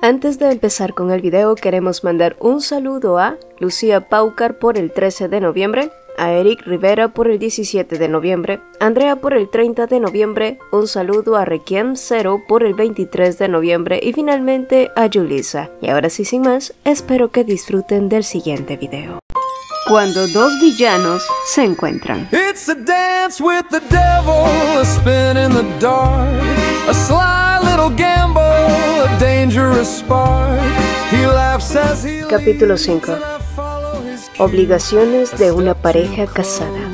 Antes de empezar con el video, queremos mandar un saludo a Lucía Paucar por el 13 de noviembre, a Eric Rivera por el 17 de noviembre, Andrea por el 30 de noviembre, un saludo a Requiem Zero por el 23 de noviembre y finalmente a Julissa. Y ahora sí, sin más, espero que disfruten del siguiente video. Cuando dos villanos se encuentran. It's a dance with the devil, a spin in the dark, a sly little gamble, a dangerous spark. He laughs as he Capítulo 5. Obligaciones de una pareja casada.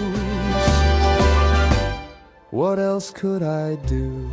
What else could I do?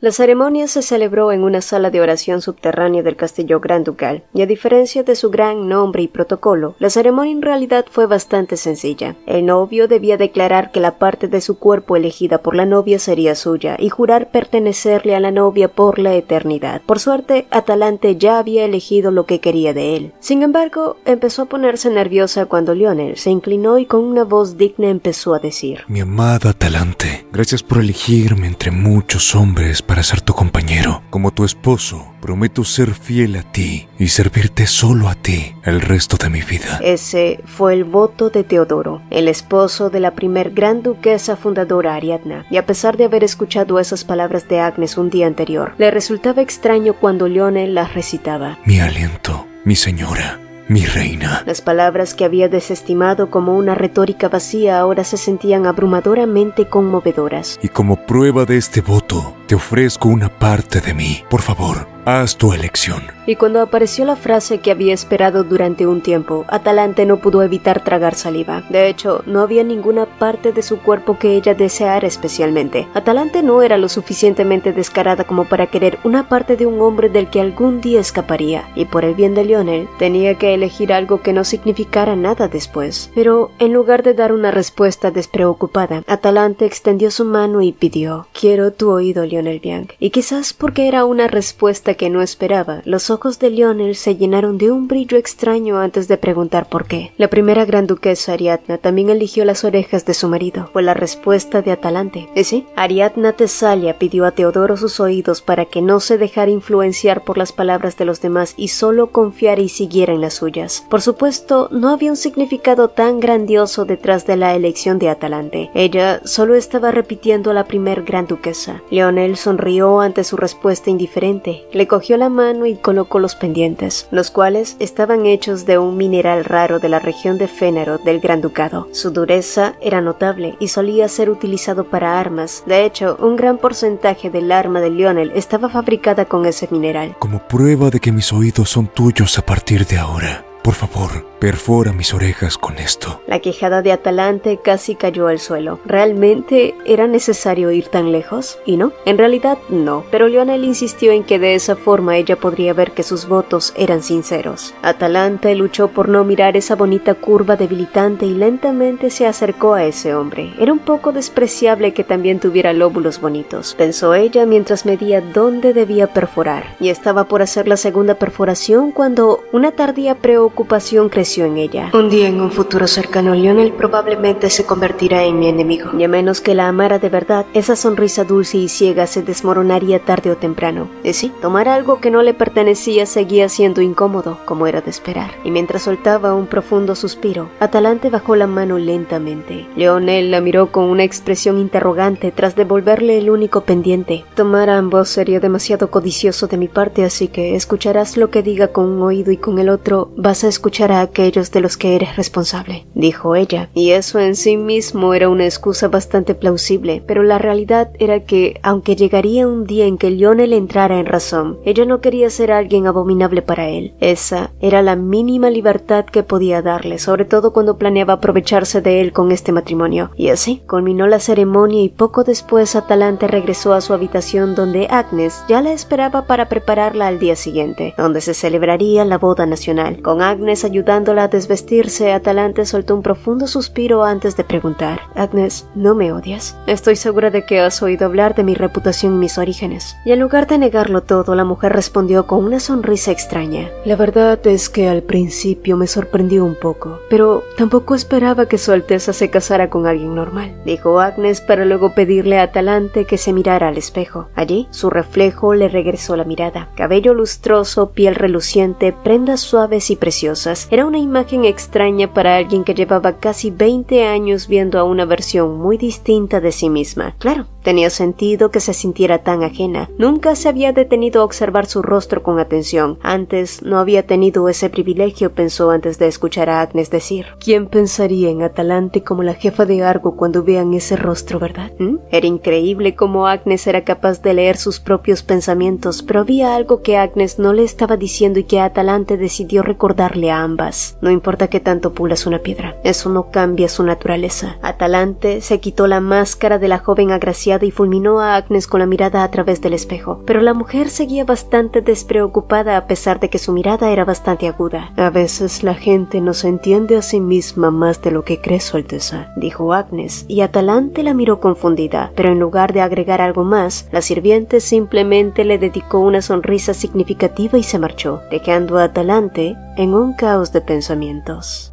La ceremonia se celebró en una sala de oración subterránea del castillo Gran Ducal, y a diferencia de su gran nombre y protocolo, la ceremonia en realidad fue bastante sencilla. El novio debía declarar que la parte de su cuerpo elegida por la novia sería suya, y jurar pertenecerle a la novia por la eternidad. Por suerte, Atalante ya había elegido lo que quería de él. Sin embargo, empezó a ponerse nerviosa cuando Lionel se inclinó y con una voz digna empezó a decir: Mi amada Atalante, gracias por elegirme entre muchos hombres para ser tu compañero. Como tu esposo, prometo ser fiel a ti y servirte solo a ti el resto de mi vida. Ese fue el voto de Teodoro, el esposo de la primer gran duquesa fundadora Ariadna, y a pesar de haber escuchado esas palabras de Agnes un día anterior, le resultaba extraño cuando Lionel las recitaba. Mi aliento, mi señora, mi reina. Las palabras que había desestimado como una retórica vacía ahora se sentían abrumadoramente conmovedoras. Y como prueba de este voto, te ofrezco una parte de mí. Por favor, haz tu elección. Y cuando apareció la frase que había esperado durante un tiempo, Atalante no pudo evitar tragar saliva. De hecho, no había ninguna parte de su cuerpo que ella deseara especialmente. Atalante no era lo suficientemente descarada como para querer una parte de un hombre del que algún día escaparía, y por el bien de Lionel, tenía que elegir algo que no significara nada después. Pero, en lugar de dar una respuesta despreocupada, Atalante extendió su mano y pidió: quiero tu oído, Lionel Bianc. Y quizás porque era una respuesta que no esperaba, los ojos de Lionel se llenaron de un brillo extraño antes de preguntar por qué. La primera gran duquesa Ariadna también eligió las orejas de su marido. Fue la respuesta de Atalante. ¿Y sí? Ariadna Tesalia pidió a Teodoro sus oídos para que no se dejara influenciar por las palabras de los demás y solo confiara y siguiera en las suyas. Por supuesto, no había un significado tan grandioso detrás de la elección de Atalante. Ella solo estaba repitiendo a la primer gran duquesa. Lionel sonrió ante su respuesta indiferente. Le cogió la mano y colocó los pendientes, los cuales estaban hechos de un mineral raro de la región de Fénero del Gran Ducado. Su dureza era notable y solía ser utilizado para armas. De hecho, un gran porcentaje del arma de Lionel estaba fabricada con ese mineral. Como prueba de que mis oídos son tuyos a partir de ahora, por favor, perfora mis orejas con esto. La quejada de Atalante casi cayó al suelo. ¿Realmente era necesario ir tan lejos? Y no, en realidad no, pero Lionel insistió en que de esa forma ella podría ver que sus votos eran sinceros. Atalante luchó por no mirar esa bonita curva debilitante y lentamente se acercó a ese hombre. Era un poco despreciable que también tuviera lóbulos bonitos, pensó ella mientras medía dónde debía perforar, y estaba por hacer la segunda perforación cuando una tardía preocupación creció en ella. Un día en un futuro cercano, Lionel probablemente se convertirá en mi enemigo, y a menos que la amara de verdad, esa sonrisa dulce y ciega se desmoronaría tarde o temprano. Y sí, tomar algo que no le pertenecía seguía siendo incómodo, como era de esperar. Y mientras soltaba un profundo suspiro, Atalante bajó la mano lentamente. Lionel la miró con una expresión interrogante tras devolverle el único pendiente. Tomar a ambos sería demasiado codicioso de mi parte, así que escucharás lo que diga con un oído y con el otro vas a escuchar a aquellos de los que eres responsable, dijo ella, y eso en sí mismo era una excusa bastante plausible, pero la realidad era que, aunque llegaría un día en que Lionel entrara en razón, ella no quería ser alguien abominable para él. Esa era la mínima libertad que podía darle, sobre todo cuando planeaba aprovecharse de él con este matrimonio. Y así, culminó la ceremonia y poco después Atalante regresó a su habitación donde Agnes ya la esperaba para prepararla al día siguiente, donde se celebraría la boda nacional. Con Agnes Agnes ayudándola a desvestirse, Atalante soltó un profundo suspiro antes de preguntar: Agnes, ¿no me odias? Estoy segura de que has oído hablar de mi reputación y mis orígenes. Y en lugar de negarlo todo, la mujer respondió con una sonrisa extraña: La verdad es que al principio me sorprendió un poco, pero tampoco esperaba que Su Alteza se casara con alguien normal, dijo Agnes para luego pedirle a Atalante que se mirara al espejo. Allí, su reflejo le regresó la mirada. Cabello lustroso, piel reluciente, prendas suaves y preciosas. Era una imagen extraña para alguien que llevaba casi 20 años viendo a una versión muy distinta de sí misma. Claro, tenía sentido que se sintiera tan ajena. Nunca se había detenido a observar su rostro con atención. Antes no había tenido ese privilegio, pensó antes de escuchar a Agnes decir: ¿Quién pensaría en Atalante como la jefa de Argo cuando vean ese rostro, verdad? Era increíble cómo Agnes era capaz de leer sus propios pensamientos, pero había algo que Agnes no le estaba diciendo y que Atalante decidió recordarle a ambas. No importa qué tanto pulas una piedra, eso no cambia su naturaleza. Atalante se quitó la máscara de la joven agraciada y fulminó a Agnes con la mirada a través del espejo, pero la mujer seguía bastante despreocupada a pesar de que su mirada era bastante aguda. A veces la gente no se entiende a sí misma más de lo que cree, Su Alteza, dijo Agnes, y Atalante la miró confundida, pero en lugar de agregar algo más, la sirviente simplemente le dedicó una sonrisa significativa y se marchó, dejando a Atalante en un caos de pensamientos.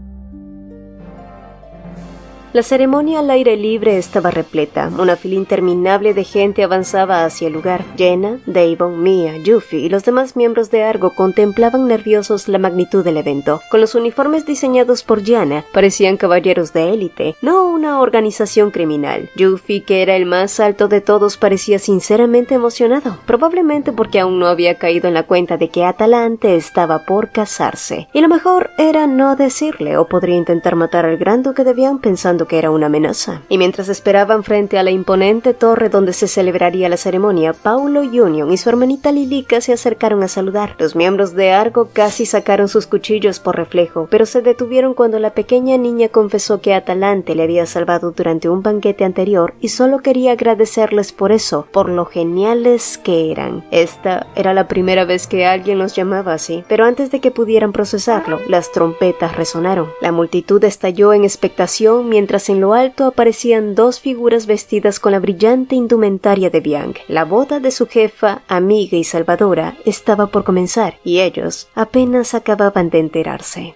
La ceremonia al aire libre estaba repleta. Una fila interminable de gente avanzaba hacia el lugar. Jenna, Davon, Mia, Yuffie y los demás miembros de Argo contemplaban nerviosos la magnitud del evento. Con los uniformes diseñados por Yana, parecían caballeros de élite, no una organización criminal. Yuffie, que era el más alto de todos, parecía sinceramente emocionado, probablemente porque aún no había caído en la cuenta de que Atalante estaba por casarse. Y lo mejor era no decirle, o podría intentar matar al gran duque de Vian pensando que era una amenaza. Y mientras esperaban frente a la imponente torre donde se celebraría la ceremonia, Paulo Union y su hermanita Lilica se acercaron a saludar. Los miembros de Argo casi sacaron sus cuchillos por reflejo, pero se detuvieron cuando la pequeña niña confesó que Atalante le había salvado durante un banquete anterior y solo quería agradecerles por eso, por lo geniales que eran. Esta era la primera vez que alguien los llamaba así, pero antes de que pudieran procesarlo, las trompetas resonaron. La multitud estalló en expectación mientras en lo alto aparecían dos figuras vestidas con la brillante indumentaria de Viang. La boda de su jefa, amiga y salvadora estaba por comenzar, y ellos apenas acababan de enterarse.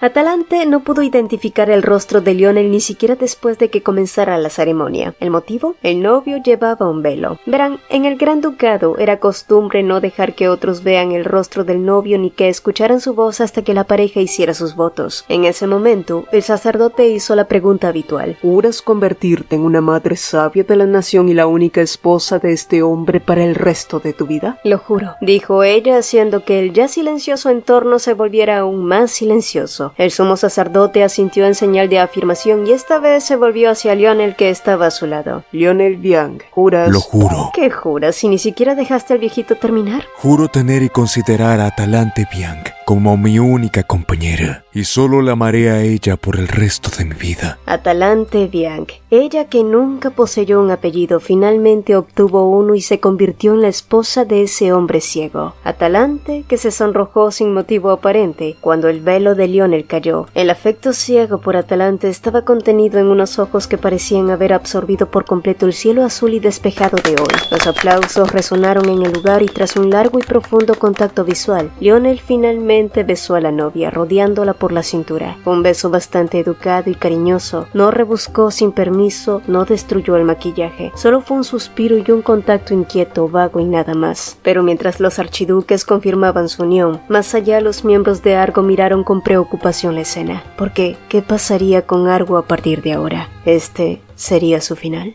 Atalante no pudo identificar el rostro de Lionel ni siquiera después de que comenzara la ceremonia. ¿El motivo? El novio llevaba un velo. Verán, en el Gran Ducado era costumbre no dejar que otros vean el rostro del novio ni que escucharan su voz hasta que la pareja hiciera sus votos. En ese momento, el sacerdote hizo la pregunta habitual: ¿Juras convertirte en una madre sabia de la nación y la única esposa de este hombre para el resto de tu vida? Lo juro, dijo ella, haciendo que el ya silencioso entorno se volviera aún más silencioso. El sumo sacerdote asintió en señal de afirmación y esta vez se volvió hacia Lionel, que estaba a su lado. Lionel Viang, ¿juras? Lo juro. ¿Qué juras si ni siquiera dejaste al viejito terminar? Juro tener y considerar a Atalante Viang como mi única compañera, y solo la amaré a ella por el resto de mi vida. Atalante Viang, ella que nunca poseyó un apellido, finalmente obtuvo uno y se convirtió en la esposa de ese hombre ciego. Atalante, que se sonrojó sin motivo aparente cuando el velo de Lionel cayó. El afecto ciego por Atalante estaba contenido en unos ojos que parecían haber absorbido por completo el cielo azul y despejado de hoy. Los aplausos resonaron en el lugar y tras un largo y profundo contacto visual, Lionel finalmente besó a la novia, rodeándola por la cintura. Un beso bastante educado y cariñoso. No rebuscó sin permiso, no destruyó el maquillaje. Solo fue un suspiro y un contacto inquieto, vago y nada más. Pero mientras los archiduques confirmaban su unión, más allá los miembros de Argo miraron con preocupación la escena. Porque, ¿qué pasaría con Argo a partir de ahora? ¿Este sería su final?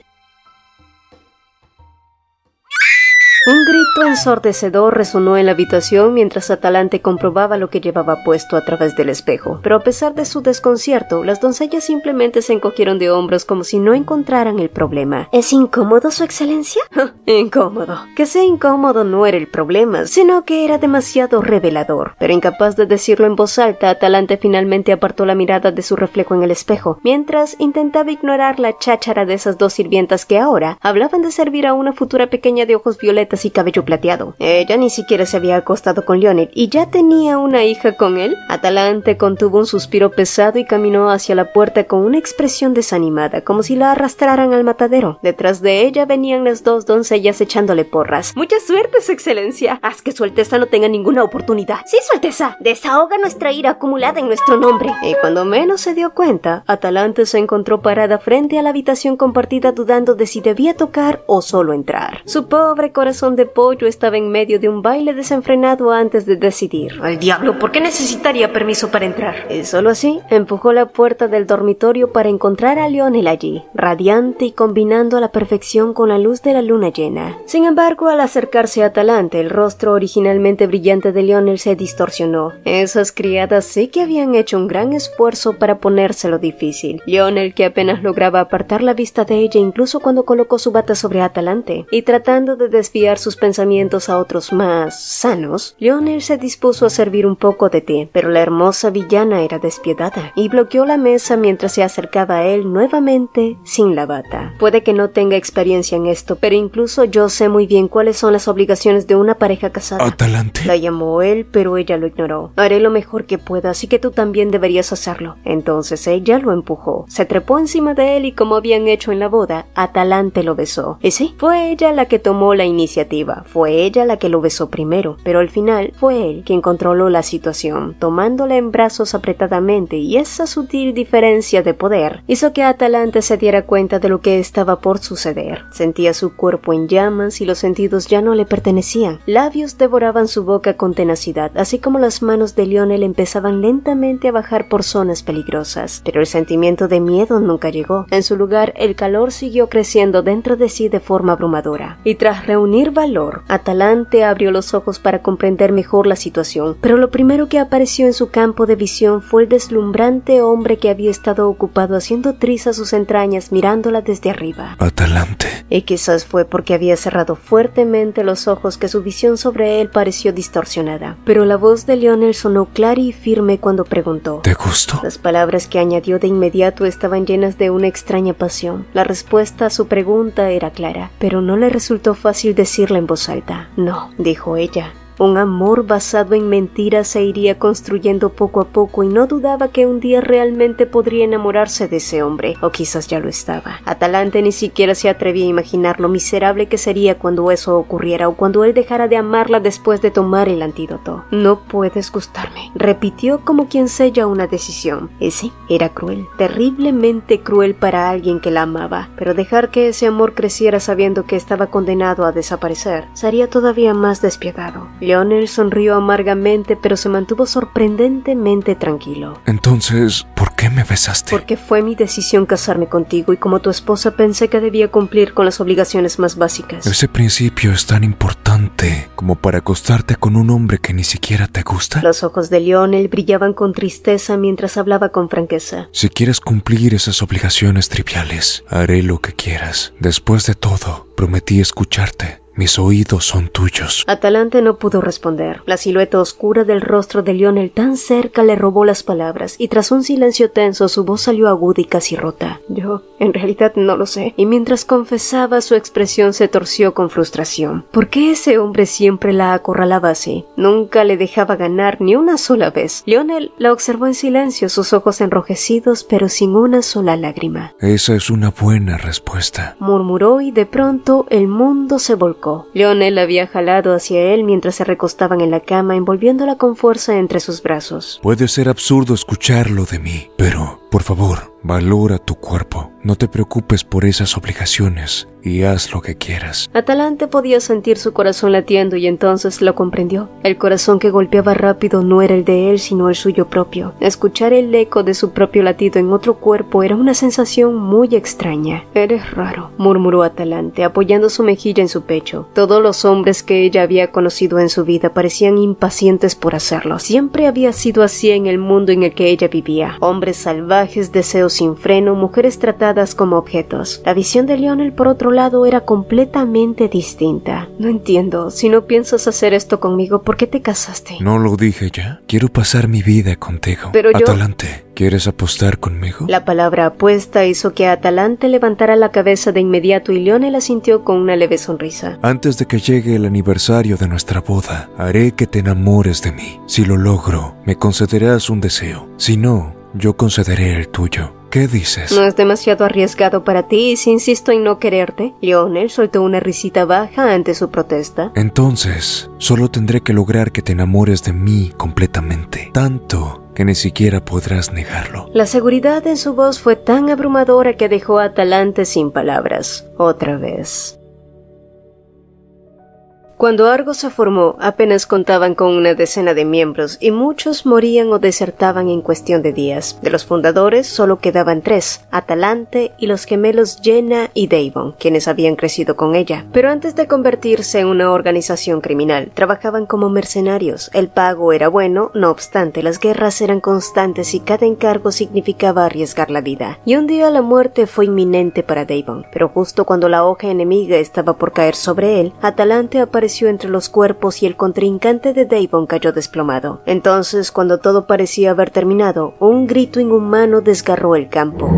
Un grito ensordecedor resonó en la habitación mientras Atalante comprobaba lo que llevaba puesto a través del espejo. Pero a pesar de su desconcierto, las doncellas simplemente se encogieron de hombros como si no encontraran el problema. ¿Es incómodo, su excelencia? Incómodo. Que sea incómodo no era el problema, sino que era demasiado revelador. Pero incapaz de decirlo en voz alta, Atalante finalmente apartó la mirada de su reflejo en el espejo, mientras intentaba ignorar la cháchara de esas dos sirvientas que ahora hablaban de servir a una futura pequeña de ojos violetas verdes y cabello plateado. Ella ni siquiera se había acostado con Lionel y ya tenía una hija con él. Atalante contuvo un suspiro pesado y caminó hacia la puerta con una expresión desanimada, como si la arrastraran al matadero. Detrás de ella venían las dos doncellas echándole porras. «Mucha suerte, Su Excelencia. Haz que Su Alteza no tenga ninguna oportunidad». «Sí, Su Alteza. Desahoga nuestra ira acumulada en nuestro nombre». Y cuando menos se dio cuenta, Atalante se encontró parada frente a la habitación compartida, dudando de si debía tocar o solo entrar. Su pobre corazón de pollo estaba en medio de un baile desenfrenado antes de decidir. «Al diablo, ¿por qué necesitaría permiso para entrar?» Y solo así empujó la puerta del dormitorio para encontrar a Lionel allí, radiante y combinando a la perfección con la luz de la luna llena. Sin embargo, al acercarse a Atalante, el rostro originalmente brillante de Lionel se distorsionó. Esas criadas sí que habían hecho un gran esfuerzo para ponérselo difícil. Lionel, que apenas lograba apartar la vista de ella incluso cuando colocó su bata sobre Atalante, y tratando de desviar sus pensamientos a otros más sanos, Lionel se dispuso a servir un poco de té, pero la hermosa villana era despiadada y bloqueó la mesa mientras se acercaba a él nuevamente sin la bata. Puede que no tenga experiencia en esto, pero incluso yo sé muy bien cuáles son las obligaciones de una pareja casada. Atalante. La llamó él, pero ella lo ignoró. «Haré lo mejor que pueda, así que tú también deberías hacerlo». Entonces ella lo empujó, se trepó encima de él y, como habían hecho en la boda, Atalante lo besó. Y sí, fue ella la que tomó la iniciativa, fue ella la que lo besó primero, pero al final fue él quien controló la situación, tomándola en brazos apretadamente, y esa sutil diferencia de poder hizo que Atalante se diera cuenta de lo que estaba por suceder. Sentía su cuerpo en llamas y los sentidos ya no le pertenecían. Labios devoraban su boca con tenacidad, así como las manos de Lionel empezaban lentamente a bajar por zonas peligrosas. Pero el sentimiento de miedo nunca llegó. En su lugar, el calor siguió creciendo dentro de sí de forma abrumadora. Y tras reunir valor, Atalante abrió los ojos para comprender mejor la situación, pero lo primero que apareció en su campo de visión fue el deslumbrante hombre que había estado ocupado haciendo trizas sus entrañas mirándola desde arriba. Atalante. Y quizás fue porque había cerrado fuertemente los ojos que su visión sobre él pareció distorsionada. Pero la voz de Lionel sonó clara y firme cuando preguntó: ¿Te gustó? Las palabras que añadió de inmediato estaban llenas de una extraña pasión. La respuesta a su pregunta era clara, pero no le resultó fácil decirla en voz alta. «No», dijo ella. Un amor basado en mentiras se iría construyendo poco a poco y no dudaba que un día realmente podría enamorarse de ese hombre, o quizás ya lo estaba. Atalante ni siquiera se atrevía a imaginar lo miserable que sería cuando eso ocurriera o cuando él dejara de amarla después de tomar el antídoto. «No puedes gustarme», repitió como quien sella una decisión. Y sí, era cruel, terriblemente cruel para alguien que la amaba, pero dejar que ese amor creciera sabiendo que estaba condenado a desaparecer sería todavía más despiadado. Lionel sonrió amargamente, pero se mantuvo sorprendentemente tranquilo. Entonces, ¿por qué me besaste? Porque fue mi decisión casarme contigo y como tu esposa pensé que debía cumplir con las obligaciones más básicas. ¿Ese principio es tan importante como para acostarte con un hombre que ni siquiera te gusta? Los ojos de Lionel brillaban con tristeza mientras hablaba con franqueza. Si quieres cumplir esas obligaciones triviales, haré lo que quieras. Después de todo, prometí escucharte. Mis oídos son tuyos. Atalante no pudo responder. La silueta oscura del rostro de Lionel tan cerca le robó las palabras, y tras un silencio tenso su voz salió aguda y casi rota. «Yo, en realidad, no lo sé». Y mientras confesaba, su expresión se torció con frustración. ¿Por qué ese hombre siempre la acorralaba así? Nunca le dejaba ganar ni una sola vez. Lionel la observó en silencio, sus ojos enrojecidos, pero sin una sola lágrima. Esa es una buena respuesta, murmuró, y de pronto el mundo se volcó. Lionel la había jalado hacia él mientras se recostaban en la cama, envolviéndola con fuerza entre sus brazos. Puede ser absurdo escucharlo de mí, pero, por favor, valora tu cuerpo. No te preocupes por esas obligaciones y haz lo que quieras. Atalante podía sentir su corazón latiendo y entonces lo comprendió. El corazón que golpeaba rápido no era el de él, sino el suyo propio. Escuchar el eco de su propio latido en otro cuerpo era una sensación muy extraña. «Eres raro», murmuró Atalante, apoyando su mejilla en su pecho. Todos los hombres que ella había conocido en su vida parecían impacientes por hacerlo. Siempre había sido así en el mundo en el que ella vivía. Hombres salvajes, deseos sin freno, mujeres tratadas como objetos. La visión de Lionel, por otro otro lado era completamente distinta. No entiendo, si no piensas hacer esto conmigo, ¿por qué te casaste? ¿No lo dije ya? Quiero pasar mi vida contigo. Pero yo... Atalante, ¿quieres apostar conmigo? La palabra apuesta hizo que Atalante levantara la cabeza de inmediato y Leonel asintió con una leve sonrisa. Antes de que llegue el aniversario de nuestra boda, haré que te enamores de mí. Si lo logro, me concederás un deseo. Si no, yo concederé el tuyo. ¿Qué dices? ¿No es demasiado arriesgado para ti si insisto en no quererte? Leonel soltó una risita baja ante su protesta. Entonces, solo tendré que lograr que te enamores de mí completamente. Tanto que ni siquiera podrás negarlo. La seguridad en su voz fue tan abrumadora que dejó a Atalante sin palabras. Otra vez. Cuando Argo se formó, apenas contaban con una decena de miembros y muchos morían o desertaban en cuestión de días. De los fundadores solo quedaban 3, Atalante y los gemelos Jenna y Davon, quienes habían crecido con ella. Pero antes de convertirse en una organización criminal, trabajaban como mercenarios. El pago era bueno, no obstante, las guerras eran constantes y cada encargo significaba arriesgar la vida. Y un día la muerte fue inminente para Davon, pero justo cuando la hoja enemiga estaba por caer sobre él, Atalante apareció entre los cuerpos y el contrincante de Davon cayó desplomado. Entonces, cuando todo parecía haber terminado, un grito inhumano desgarró el campo.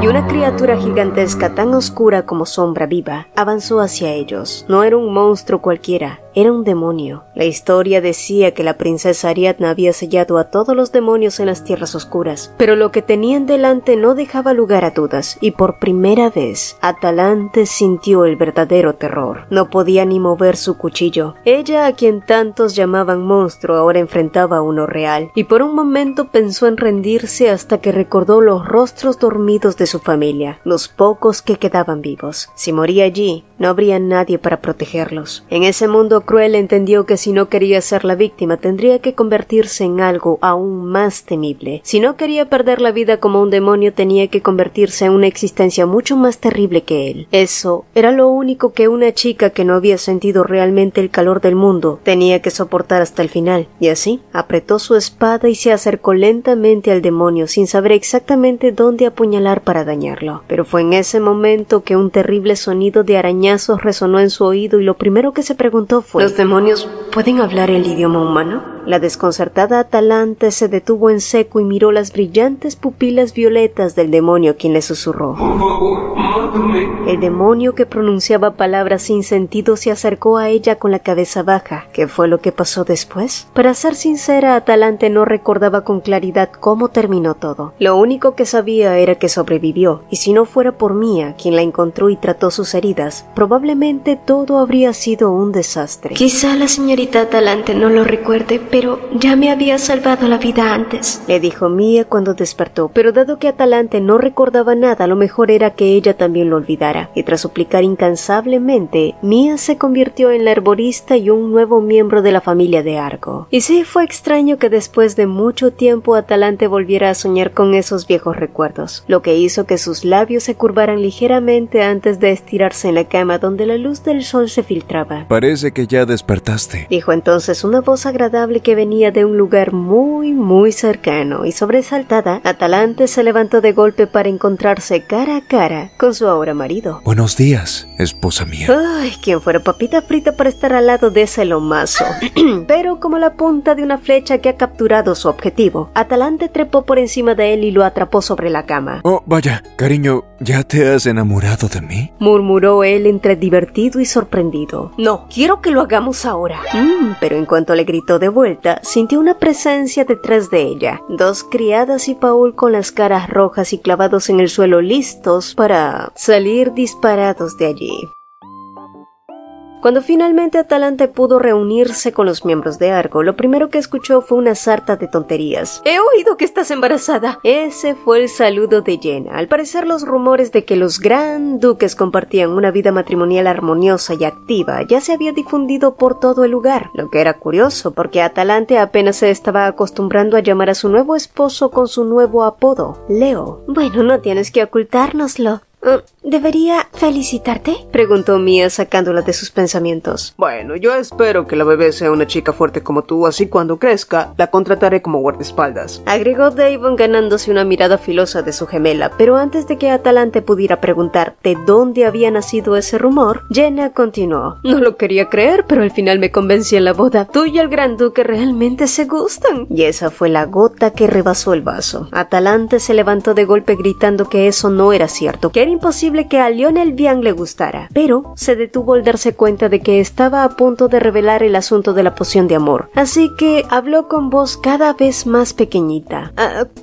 Y una criatura gigantesca tan oscura como sombra viva avanzó hacia ellos. No era un monstruo cualquiera, era un demonio. La historia decía que la princesa Ariadna había sellado a todos los demonios en las tierras oscuras, pero lo que tenían delante no dejaba lugar a dudas, y por primera vez Atalante sintió el verdadero terror. No podía ni mover su cuchillo. Ella, a quien tantos llamaban monstruo, ahora enfrentaba a uno real, y por un momento pensó en rendirse hasta que recordó los rostros dormidos de su familia, los pocos que quedaban vivos. Si moría allí, no habría nadie para protegerlos. En ese mundo cruel entendió que si no quería ser la víctima, tendría que convertirse en algo aún más temible. Si no quería perder la vida como un demonio, tenía que convertirse en una existencia mucho más terrible que él. Eso era lo único que una chica que no había sentido realmente el calor del mundo tenía que soportar hasta el final. Y así, apretó su espada y se acercó lentamente al demonio sin saber exactamente dónde apuñalar para dañarlo. Pero fue en ese momento que un terrible sonido de arañazos resonó en su oído y lo primero que se preguntó fue: ¿los demonios pueden hablar el idioma humano? La desconcertada Atalante se detuvo en seco y miró las brillantes pupilas violetas del demonio, quien le susurró: Por favor, mátame. El demonio, que pronunciaba palabras sin sentido, se acercó a ella con la cabeza baja. ¿Qué fue lo que pasó después? Para ser sincera, Atalante no recordaba con claridad cómo terminó todo. Lo único que sabía era que sobrevivió, y si no fuera por Mia, quien la encontró y trató sus heridas, probablemente todo habría sido un desastre. Quizá la señorita Atalante no lo recuerde, pero ya me había salvado la vida antes, le dijo Mia cuando despertó, pero dado que Atalante no recordaba nada, lo mejor era que ella también lo olvidara, y tras suplicar incansablemente, Mia se convirtió en la herborista y un nuevo miembro de la familia de Argo. Y sí, fue extraño que después de mucho tiempo Atalante volviera a soñar con esos viejos recuerdos, lo que hizo que sus labios se curvaran ligeramente antes de estirarse en la cama donde la luz del sol se filtraba. Parece que ya despertaste, dijo entonces una voz agradable que venía de un lugar muy cercano, y sobresaltada, Atalante se levantó de golpe para encontrarse cara a cara con su ahora marido. Buenos días, esposa mía. Ay, quien fuera papita frita para estar al lado de ese lomazo. Pero como la punta de una flecha que ha capturado su objetivo, Atalante trepó por encima de él y lo atrapó sobre la cama. Oh, vaya, cariño, ¿ya te has enamorado de mí? Murmuró él entre divertido y sorprendido. No, quiero que lo hagamos ahora. Pero en cuanto le gritó de vuelta, sintió una presencia detrás de ella. 2 criadas y Paul con las caras rojas y clavados en el suelo, listos para salir disparados de allí. Cuando finalmente Atalante pudo reunirse con los miembros de Argo, lo primero que escuchó fue una sarta de tonterías. «He oído que estás embarazada». Ese fue el saludo de Jenna. Al parecer, los rumores de que los Gran Duques compartían una vida matrimonial armoniosa y activa ya se había difundido por todo el lugar, lo que era curioso porque Atalante apenas se estaba acostumbrando a llamar a su nuevo esposo con su nuevo apodo, Leo. «Bueno, no tienes que ocultárnoslo», ¿Debería felicitarte? Preguntó Mia sacándola de sus pensamientos. Bueno, yo espero que la bebé sea una chica fuerte como tú, así cuando crezca, la contrataré como guardaespaldas. Agregó Devon ganándose una mirada filosa de su gemela, pero antes de que Atalante pudiera preguntar de dónde había nacido ese rumor, Jenna continuó. No lo quería creer, pero al final me convencí en la boda. Tú y el gran duque realmente se gustan. Y esa fue la gota que rebasó el vaso. Atalante se levantó de golpe gritando que eso no era cierto, que era imposible que a Lionel Vian le gustara, pero se detuvo al darse cuenta de que estaba a punto de revelar el asunto de la poción de amor, así que habló con voz cada vez más pequeñita.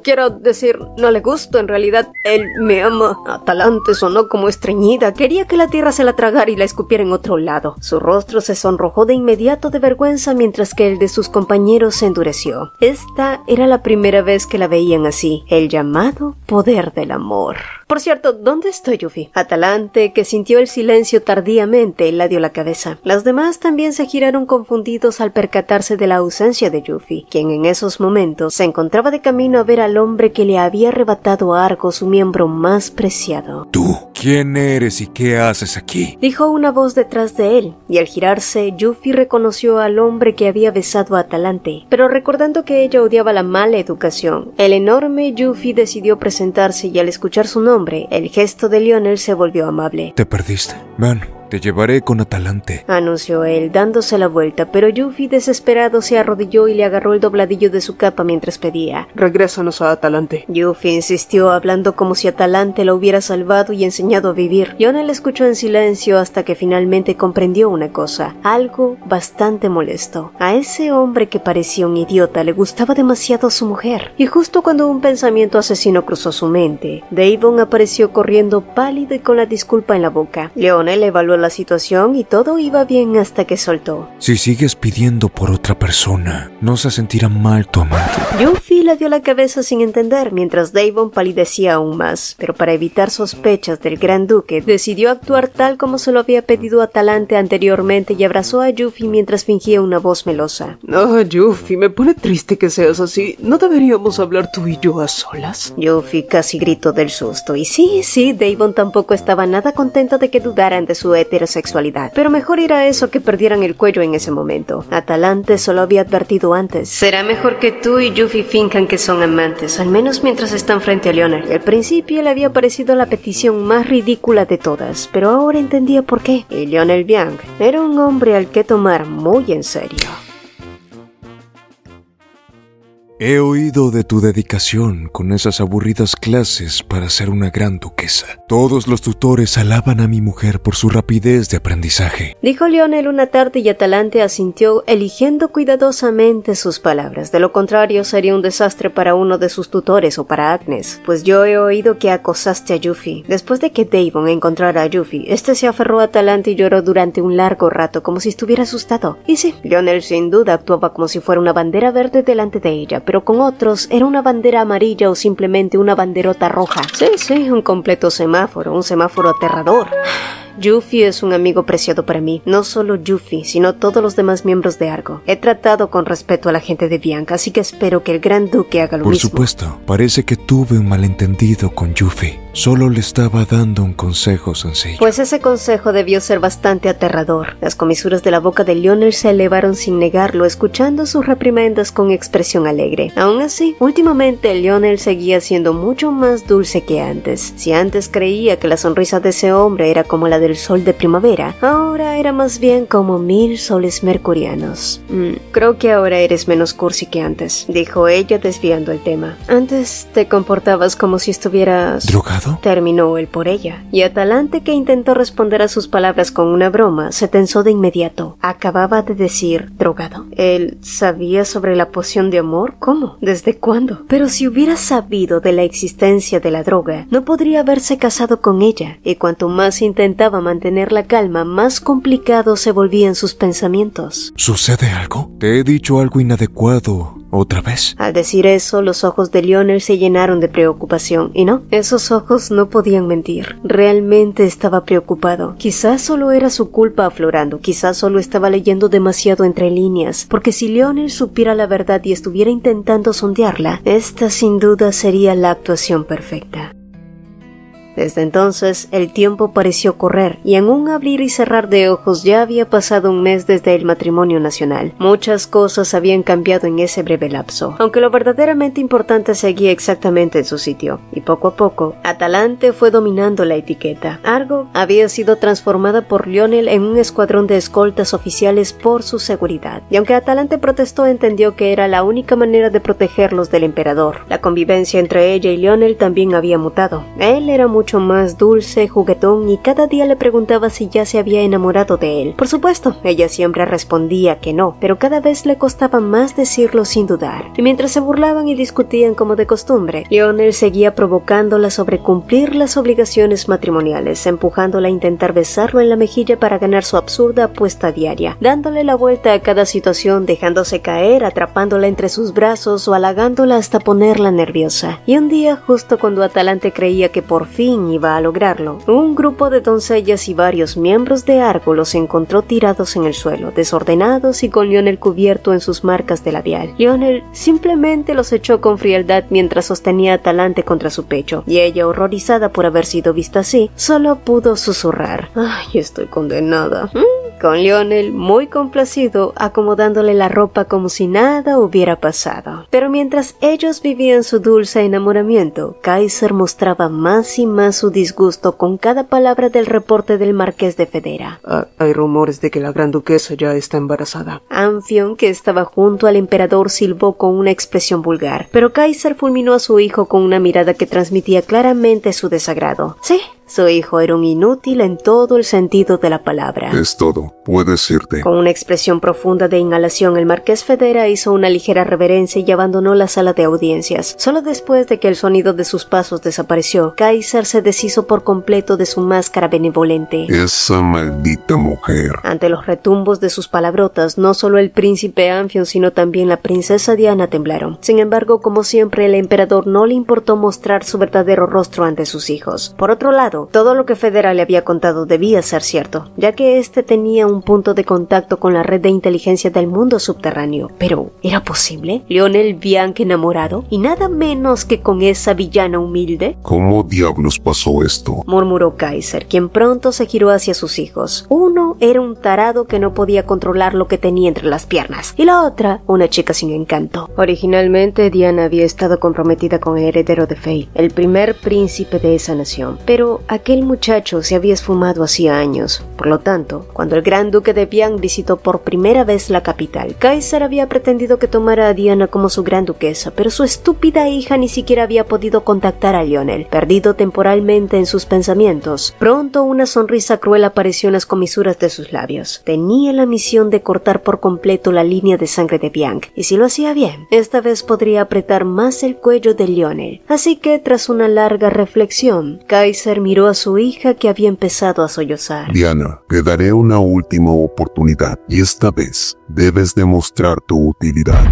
Quiero decir, no le gusto, en realidad él me ama. Atalante sonó como estreñida, quería que la tierra se la tragara y la escupiera en otro lado. Su rostro se sonrojó de inmediato de vergüenza mientras que el de sus compañeros se endureció. Esta era la primera vez que la veían así, el llamado poder del amor. Por cierto, ¿dónde estoy, Yuffie? Atalante, que sintió el silencio tardíamente, la dio la cabeza. Los demás también se giraron confundidos al percatarse de la ausencia de Yuffie, quien en esos momentos se encontraba de camino a ver al hombre que le había arrebatado a Argo su miembro más preciado. ¿Tú? ¿Quién eres y qué haces aquí? Dijo una voz detrás de él, y al girarse, Yuffie reconoció al hombre que había besado a Atalante, pero recordando que ella odiaba la mala educación, el enorme Yuffie decidió presentarse y al escuchar su nombre, el gesto de Lionel se volvió amable. Te perdiste. Ven, te llevaré con Atalante, anunció él, dándose la vuelta, pero Yuffie, desesperado, se arrodilló y le agarró el dobladillo de su capa mientras pedía. Regrésanos a Atalante. Yuffie insistió, hablando como si Atalante lo hubiera salvado y enseñado a vivir. Lionel escuchó en silencio hasta que finalmente comprendió una cosa, algo bastante molesto. A ese hombre que parecía un idiota le gustaba demasiado a su mujer. Y justo cuando un pensamiento asesino cruzó su mente, Devon apareció corriendo pálido y con la disculpa en la boca. Lionel evaluó la situación y todo iba bien hasta que soltó. Si sigues pidiendo por otra persona, no se sentirá mal tu amante. Yuffie le dio la cabeza sin entender, mientras Devon palidecía aún más, pero para evitar sospechas del gran duque, decidió actuar tal como se lo había pedido Atalante anteriormente y abrazó a Yuffie mientras fingía una voz melosa. Yuffie, me pone triste que seas así. ¿No deberíamos hablar tú y yo a solas? Yuffie casi gritó del susto, y sí, Devon tampoco estaba nada contento de que dudaran de su heterosexualidad, pero mejor era eso que perdieran el cuello en ese momento. Atalante solo había advertido antes. Será mejor que tú y Yuffie finjan que son amantes, al menos mientras están frente a Lionel. Al principio le había parecido la petición más ridícula de todas, pero ahora entendía por qué. Y Lionel Vian era un hombre al que tomar muy en serio. He oído de tu dedicación con esas aburridas clases para ser una gran duquesa. Todos los tutores alaban a mi mujer por su rapidez de aprendizaje, dijo Lionel una tarde, y Atalante asintió, eligiendo cuidadosamente sus palabras. De lo contrario, sería un desastre para uno de sus tutores o para Agnes. Pues yo he oído que acosaste a Yuffie. Después de que Devon encontrara a Yuffie, este se aferró a Atalante y lloró durante un largo rato, como si estuviera asustado. Y sí, Lionel sin duda actuaba como si fuera una bandera verde delante de ella, pero con otros era una bandera amarilla o simplemente una banderota roja. Sí, un completo semáforo, un semáforo aterrador. Yuffie es un amigo preciado para mí. No solo Yuffie, sino todos los demás miembros de Argo. He tratado con respeto a la gente de Bianca, así que espero que el gran duque haga lo mismo. Por supuesto, parece que tuve un malentendido con Yuffie. Solo le estaba dando un consejo sencillo. Pues ese consejo debió ser bastante aterrador. Las comisuras de la boca de Lionel se elevaron sin negarlo, escuchando sus reprimendas con expresión alegre. Aún así, últimamente Lionel seguía siendo mucho más dulce que antes. Si antes creía que la sonrisa de ese hombre era como la del sol de primavera, ahora era más bien como 1000 soles mercurianos. Creo que ahora eres menos cursi que antes, dijo ella desviando el tema. Antes te comportabas como si estuvieras... ¿Drogado? Terminó él por ella, y Atalante, que intentó responder a sus palabras con una broma, se tensó de inmediato. Acababa de decir drogado. ¿Él sabía sobre la poción de amor? ¿Cómo? ¿Desde cuándo? Pero si hubiera sabido de la existencia de la droga, no podría haberse casado con ella, y cuanto más intentaba mantener la calma, más complicados se volvían sus pensamientos. ¿Sucede algo? ¿Te he dicho algo inadecuado otra vez? Al decir eso, los ojos de Lionel se llenaron de preocupación, y no, esos ojos no podían mentir. Realmente estaba preocupado. Quizás solo era su culpa aflorando, quizás solo estaba leyendo demasiado entre líneas, porque si Lionel supiera la verdad y estuviera intentando sondearla, esta sin duda sería la actuación perfecta. Desde entonces, el tiempo pareció correr, y en un abrir y cerrar de ojos ya había pasado un mes desde el matrimonio nacional. Muchas cosas habían cambiado en ese breve lapso, aunque lo verdaderamente importante seguía exactamente en su sitio, y poco a poco, Atalante fue dominando la etiqueta. Argo había sido transformada por Lionel en un escuadrón de escoltas oficiales por su seguridad, y aunque Atalante protestó, entendió que era la única manera de protegerlos del emperador. La convivencia entre ella y Lionel también había mutado. Él era mucho más dulce, juguetón, y cada día le preguntaba si ya se había enamorado de él. Por supuesto, ella siempre respondía que no, pero cada vez le costaba más decirlo sin dudar. Y mientras se burlaban y discutían como de costumbre, Lionel seguía provocándola sobre cumplir las obligaciones matrimoniales, empujándola a intentar besarlo en la mejilla para ganar su absurda apuesta diaria, dándole la vuelta a cada situación, dejándose caer, atrapándola entre sus brazos o halagándola hasta ponerla nerviosa. Y un día, justo cuando Atalante creía que por fin iba a lograrlo, un grupo de doncellas y varios miembros de Argo los encontró tirados en el suelo, desordenados y con Lionel cubierto en sus marcas de labial. Lionel simplemente los echó con frialdad mientras sostenía a Atalante contra su pecho, y ella, horrorizada por haber sido vista así, solo pudo susurrar: «Ay, estoy condenada». Con Lionel, muy complacido, acomodándole la ropa como si nada hubiera pasado. Pero mientras ellos vivían su dulce enamoramiento, Kaiser mostraba más y más su disgusto con cada palabra del reporte del marqués de Federa. Hay rumores de que la gran duquesa ya está embarazada. Amphion, que estaba junto al emperador, silbó con una expresión vulgar, pero Kaiser fulminó a su hijo con una mirada que transmitía claramente su desagrado. Sí, su hijo era un inútil en todo el sentido de la palabra. Es todo, puedes irte. Con una expresión profunda de inhalación, el marqués Federa hizo una ligera reverencia y abandonó la sala de audiencias. Solo después de que el sonido de sus pasos desapareció, Kaiser se deshizo por completo de su máscara benevolente. Esa maldita mujer. Ante los retumbos de sus palabrotas, no solo el príncipe Amphion, sino también la princesa Diana temblaron. Sin embargo, como siempre, el emperador no le importó mostrar su verdadero rostro ante sus hijos. Por otro lado, todo lo que Federa le había contado debía ser cierto, ya que éste tenía un punto de contacto con la red de inteligencia del mundo subterráneo. Pero, ¿era posible? ¿Lionel Bianc enamorado? ¿Y nada menos que con esa villana humilde? ¿Cómo diablos pasó esto?, murmuró Kaiser, quien pronto se giró hacia sus hijos. Uno era un tarado que no podía controlar lo que tenía entre las piernas, y la otra, una chica sin encanto. Originalmente, Diana había estado comprometida con el heredero de Fey, el primer príncipe de esa nación, pero aquel muchacho se había esfumado hacía años. Por lo tanto, cuando el gran duque de Bianc visitó por primera vez la capital, Kaiser había pretendido que tomara a Diana como su gran duquesa, pero su estúpida hija ni siquiera había podido contactar a Lionel. Perdido temporalmente en sus pensamientos, pronto una sonrisa cruel apareció en las comisuras de sus labios. Tenía la misión de cortar por completo la línea de sangre de Bianc, y si lo hacía bien, esta vez podría apretar más el cuello de Lionel. Así que, tras una larga reflexión, Kaiser miró a su hija, que había empezado a sollozar. Diana, te daré una última oportunidad, y esta vez debes demostrar tu utilidad.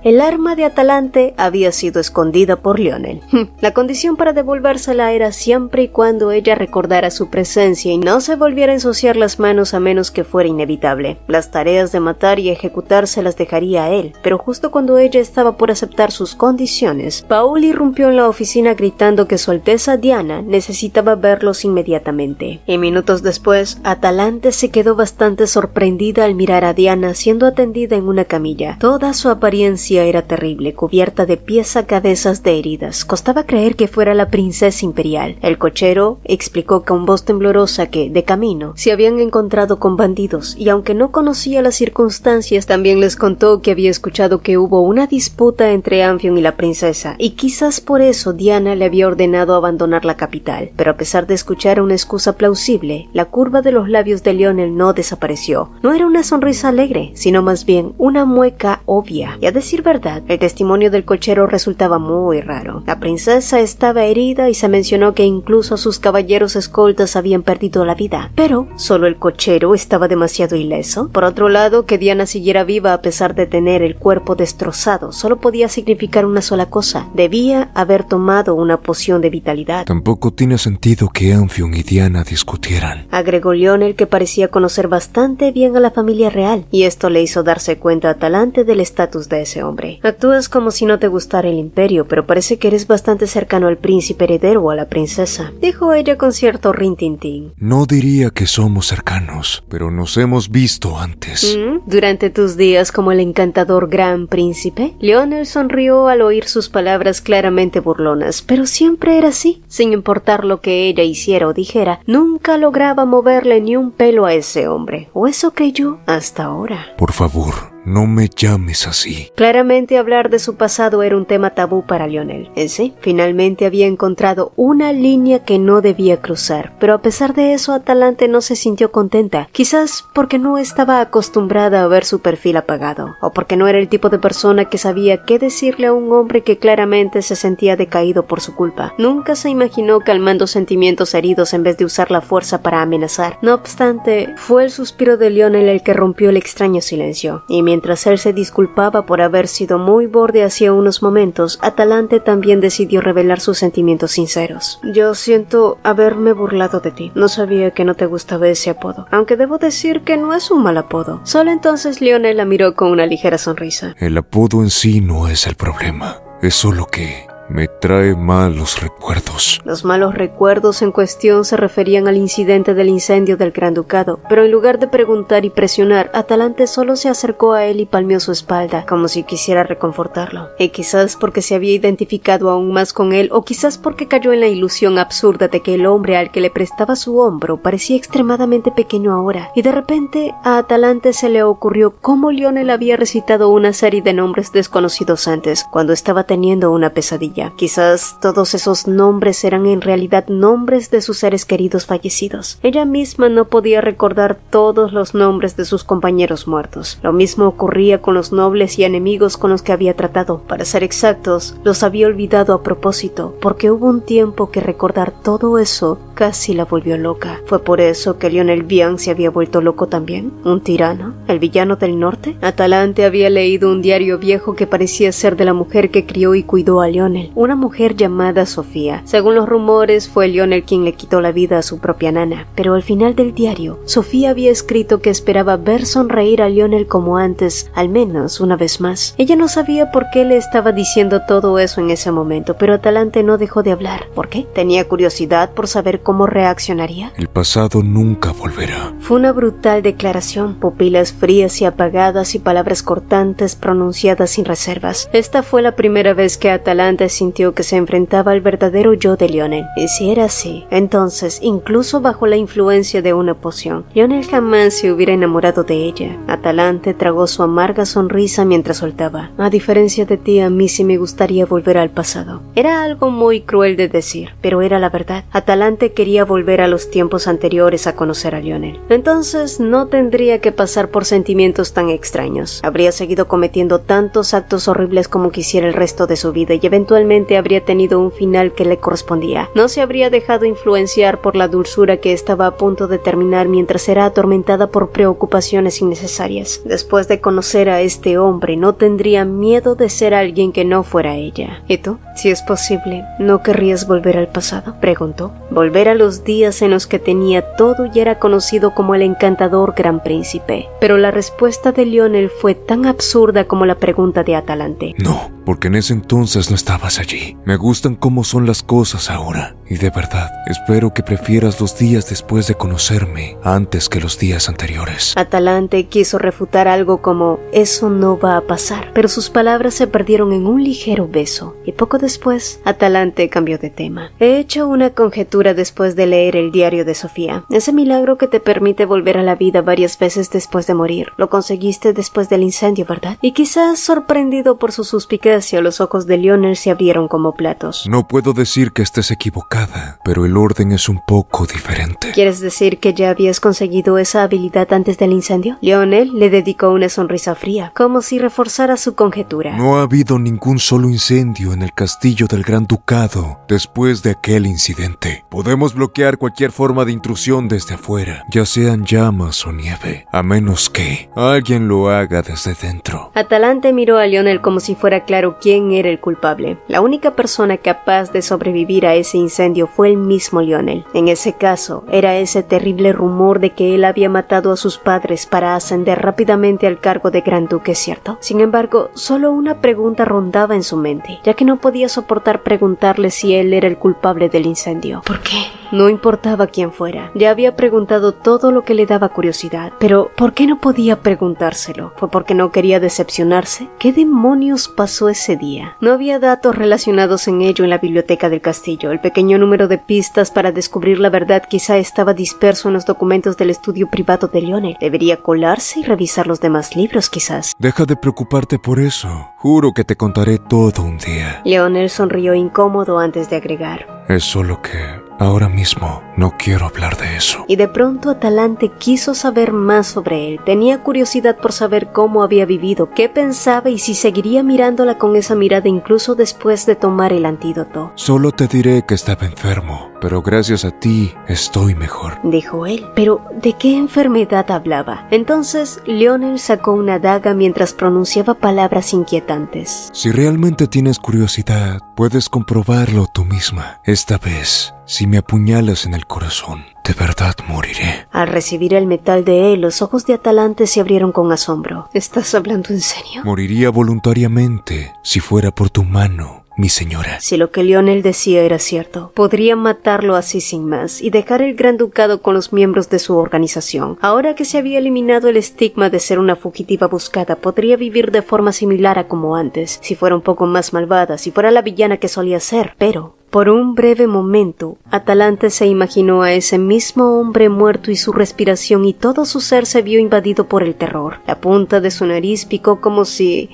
El arma de Atalante había sido escondida por Lionel. La condición para devolvérsela era siempre y cuando ella recordara su presencia y no se volviera a ensuciar las manos, a menos que fuera inevitable. Las tareas de matar y ejecutar se las dejaría a él, pero justo cuando ella estaba por aceptar sus condiciones, Paul irrumpió en la oficina gritando que Su Alteza Diana necesitaba verlos inmediatamente. Y minutos después, Atalante se quedó bastante sorprendida al mirar a Diana siendo atendida en una camilla. Toda su apariencia era terrible, cubierta de pies a cabezas de heridas. Costaba creer que fuera la princesa imperial. El cochero explicó con voz temblorosa que, de camino, se habían encontrado con bandidos, y aunque no conocía las circunstancias, también les contó que había escuchado que hubo una disputa entre Amphion y la princesa, y quizás por eso Diana le había ordenado abandonar la capital. Pero a pesar de escuchar una excusa plausible, la curva de los labios de Lionel no desapareció. No era una sonrisa alegre, sino más bien una mueca obvia. Y a decir verdad, el testimonio del cochero resultaba muy raro. La princesa estaba herida y se mencionó que incluso sus caballeros escoltas habían perdido la vida. Pero, ¿solo el cochero estaba demasiado ileso? Por otro lado, que Diana siguiera viva a pesar de tener el cuerpo destrozado solo podía significar una sola cosa: debía haber tomado una poción de vitalidad. Tampoco tiene sentido que Amphion y Diana discutieran, agregó Lionel, que parecía conocer bastante bien a la familia real, y esto le hizo darse cuenta a Atalante del estatus de ese hombre. hombre. Actúas como si no te gustara el imperio, pero parece que eres bastante cercano al príncipe heredero o a la princesa, dijo ella con cierto rintintín. No diría que somos cercanos, pero nos hemos visto antes. ¿Durante tus días como el encantador gran príncipe? Lionel sonrió al oír sus palabras claramente burlonas, pero siempre era así. Sin importar lo que ella hiciera o dijera, nunca lograba moverle ni un pelo a ese hombre. O eso creyó hasta ahora. Por favor, no me llames así. Claramente hablar de su pasado era un tema tabú para Lionel. Ese finalmente había encontrado una línea que no debía cruzar, pero a pesar de eso Atalante no se sintió contenta, quizás porque no estaba acostumbrada a ver su perfil apagado, o porque no era el tipo de persona que sabía qué decirle a un hombre que claramente se sentía decaído por su culpa. Nunca se imaginó calmando sentimientos heridos en vez de usar la fuerza para amenazar. No obstante, fue el suspiro de Lionel el que rompió el extraño silencio, y mientras él se disculpaba por haber sido muy borde hacia unos momentos, Atalante también decidió revelar sus sentimientos sinceros. Yo siento haberme burlado de ti. No sabía que no te gustaba ese apodo, aunque debo decir que no es un mal apodo. Solo entonces Lionel la miró con una ligera sonrisa. El apodo en sí no es el problema, es solo que me trae malos recuerdos. Los malos recuerdos en cuestión se referían al incidente del incendio del Gran Ducado, pero en lugar de preguntar y presionar, Atalante solo se acercó a él y palmeó su espalda, como si quisiera reconfortarlo. Y quizás porque se había identificado aún más con él, o quizás porque cayó en la ilusión absurda de que el hombre al que le prestaba su hombro parecía extremadamente pequeño ahora, y de repente a Atalante se le ocurrió cómo Lionel había recitado una serie de nombres desconocidos antes, cuando estaba teniendo una pesadilla. Quizás todos esos nombres eran en realidad nombres de sus seres queridos fallecidos. Ella misma no podía recordar todos los nombres de sus compañeros muertos. Lo mismo ocurría con los nobles y enemigos con los que había tratado. Para ser exactos, los había olvidado a propósito, porque hubo un tiempo que recordar todo eso casi la volvió loca. ¿Fue por eso que Lionel Vian se había vuelto loco también? ¿Un tirano? ¿El villano del norte? Atalante había leído un diario viejo que parecía ser de la mujer que crió y cuidó a Lionel, una mujer llamada Sofía. Según los rumores, fue Lionel quien le quitó la vida a su propia nana, pero al final del diario, Sofía había escrito que esperaba ver sonreír a Lionel como antes, al menos una vez más. Ella no sabía por qué le estaba diciendo todo eso en ese momento, pero Atalante no dejó de hablar. ¿Por qué? ¿Tenía curiosidad por saber cómo reaccionaría? El pasado nunca volverá. Fue una brutal declaración, pupilas frías y apagadas y palabras cortantes pronunciadas sin reservas. Esta fue la primera vez que Atalante sintió que se enfrentaba al verdadero yo de Lionel. Y si era así, entonces, incluso bajo la influencia de una poción, Lionel jamás se hubiera enamorado de ella. Atalante tragó su amarga sonrisa mientras soltaba. A diferencia de ti, a mí sí me gustaría volver al pasado. Era algo muy cruel de decir, pero era la verdad. Atalante quería volver a los tiempos anteriores a conocer a Lionel. Entonces no tendría que pasar por sentimientos tan extraños. Habría seguido cometiendo tantos actos horribles como quisiera el resto de su vida y eventualmente habría tenido un final que le correspondía. No se habría dejado influenciar por la dulzura que estaba a punto de terminar mientras era atormentada por preocupaciones innecesarias. Después de conocer a este hombre, no tendría miedo de ser alguien que no fuera ella. ¿Y tú? Si es posible, ¿no querrías volver al pasado?, preguntó. Volver a los días en los que tenía todo y era conocido como el encantador gran príncipe. Pero la respuesta de Lionel fue tan absurda como la pregunta de Atalante. No, porque en ese entonces no estabas allí. Me gustan cómo son las cosas ahora. Y de verdad, espero que prefieras los días después de conocerme antes que los días anteriores. Atalante quiso refutar algo como, eso no va a pasar, pero sus palabras se perdieron en un ligero beso, y poco después, Atalante cambió de tema. He hecho una conjetura después de leer el diario de Sofía. Ese milagro que te permite volver a la vida varias veces después de morir. Lo conseguiste después del incendio, ¿verdad? Y quizás sorprendido por su suspicacia, los ojos de Lionel se abrieron como platos. No puedo decir que estés equivocada, pero el orden es un poco diferente. ¿Quieres decir que ya habías conseguido esa habilidad antes del incendio? Lionel le dedicó una sonrisa fría, como si reforzara su conjetura. No ha habido ningún solo incendio en el castillo del Gran Ducado después de aquel incidente. Podemos bloquear cualquier forma de intrusión desde afuera, ya sean llamas o nieve, a menos que alguien lo haga desde dentro. Atalante miró a Lionel como si fuera claro claro quién era el culpable. La única persona capaz de sobrevivir a ese incendio fue el mismo Lionel. En ese caso, era ese terrible rumor de que él había matado a sus padres para ascender rápidamente al cargo de Gran Duque, ¿cierto? Sin embargo, solo una pregunta rondaba en su mente, ya que no podía soportar preguntarle si él era el culpable del incendio. ¿Por qué? No importaba quién fuera. Ya había preguntado todo lo que le daba curiosidad. Pero, ¿por qué no podía preguntárselo? ¿Fue porque no quería decepcionarse? ¿Qué demonios pasó ese día? No había datos relacionados en ello en la biblioteca del castillo. El pequeño número de pistas para descubrir la verdad quizá estaba disperso en los documentos del estudio privado de Lionel. Debería colarse y revisar los demás libros, quizás. Deja de preocuparte por eso. Juro que te contaré todo un día. Lionel sonrió incómodo antes de agregar: Es solo que ahora mismo no quiero hablar de eso. Y de pronto Atalante quiso saber más sobre él. Tenía curiosidad por saber cómo había vivido, qué pensaba y si seguiría mirándola con esa mirada incluso después de tomar el antídoto. Solo te diré que estaba enfermo, pero gracias a ti estoy mejor, dijo él. Pero, ¿de qué enfermedad hablaba? Entonces, Lionel sacó una daga mientras pronunciaba palabras inquietantes. Si realmente tienes curiosidad, puedes comprobarlo tú misma. Esta vez, si me apuñalas en el corazón, de verdad moriré. Al recibir el metal de él, los ojos de Atalante se abrieron con asombro. ¿Estás hablando en serio? Moriría voluntariamente si fuera por tu mano, mi señora. Si lo que Lionel decía era cierto, podría matarlo así sin más y dejar el Gran Ducado con los miembros de su organización. Ahora que se había eliminado el estigma de ser una fugitiva buscada, podría vivir de forma similar a como antes, si fuera un poco más malvada, si fuera la villana que solía ser. Pero, por un breve momento, Atalante se imaginó a ese mismo hombre muerto y su respiración, y todo su ser se vio invadido por el terror. La punta de su nariz picó como si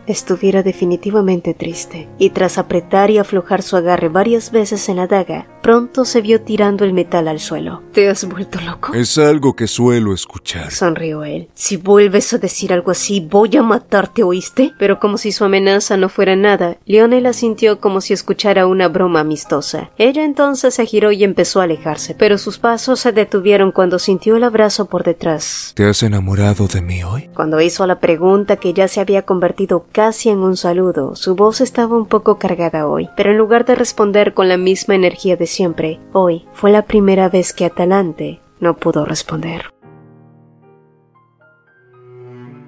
estuviera definitivamente triste, y tras apretar y aflojar su agarre varias veces en la daga, pronto se vio tirando el metal al suelo. ¿Te has vuelto loco? Es algo que suelo escuchar, sonrió él. Si vuelves a decir algo así, voy a matarte, ¿oíste? Pero como si su amenaza no fuera nada, Lionel asintió como si escuchara una broma amistosa. Ella entonces se giró y empezó a alejarse, pero sus pasos se detuvieron cuando sintió el abrazo por detrás. ¿Te has enamorado de mí hoy? Cuando hizo la pregunta que ya se había convertido casi en un saludo, su voz estaba un poco cargada hoy, pero en lugar de responder con la misma energía de siempre, hoy fue la primera vez que Atalante no pudo responder.